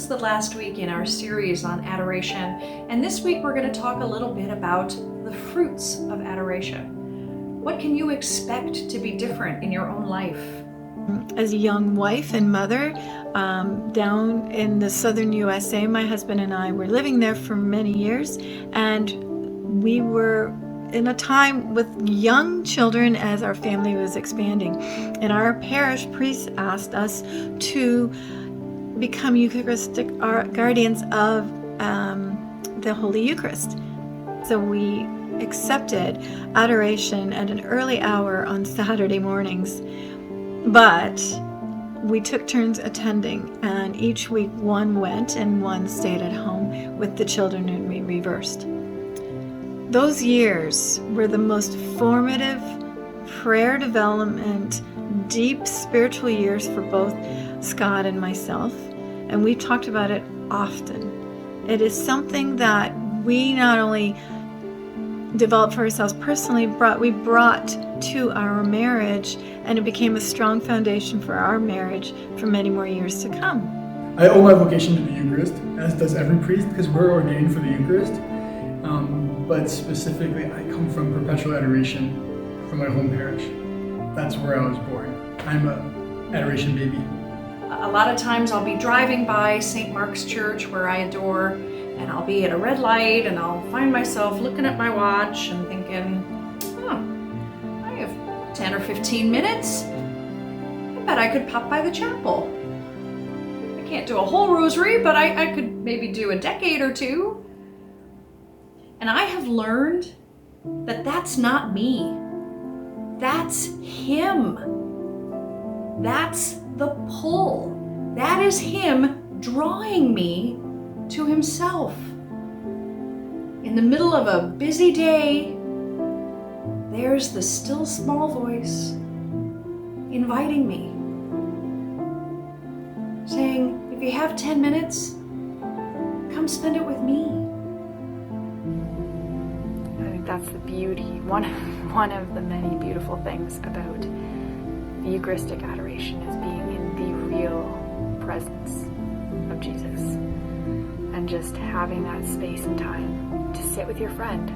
the last week in our series on adoration, and this week we're going to talk a little bit about the fruits of adoration. What can you expect to be different in your own life? As a young wife and mother, down in the southern USA, my husband and I were living there for many years, and we were in a time with young children as our family was expanding. And our parish priest asked us to become Eucharistic guardians of the Holy Eucharist. So we accepted adoration at an early hour on Saturday mornings. But we took turns attending, and each week one went and one stayed at home with the children, and we reversed. Those years were the most formative prayer development, deep spiritual years for both Scott and myself, and we've talked about it often. It is something that we not only developed for ourselves personally, we brought to our marriage, and it became a strong foundation for our marriage for many more years to come. I owe my vocation to the Eucharist, as does every priest, because we're ordained for the Eucharist. But specifically, I come from perpetual adoration from my home parish. That's where I was born. I'm a adoration baby. A lot of times I'll be driving by St. Mark's Church, where I adore, and I'll be at a red light, and I'll find myself looking at my watch and thinking, I have 10 or 15 minutes. I bet I could pop by the chapel. I can't do a whole rosary, but I could maybe do a decade or two. And I have learned that that's not me. That's him. That's the pull. That is him drawing me to himself. In the middle of a busy day, there's the still small voice inviting me, saying, if you have 10 minutes, come spend it with me. I think that's the beauty, one of the many beautiful things about the Eucharistic adoration is being in the real presence of Jesus. And just having that space and time to sit with your friend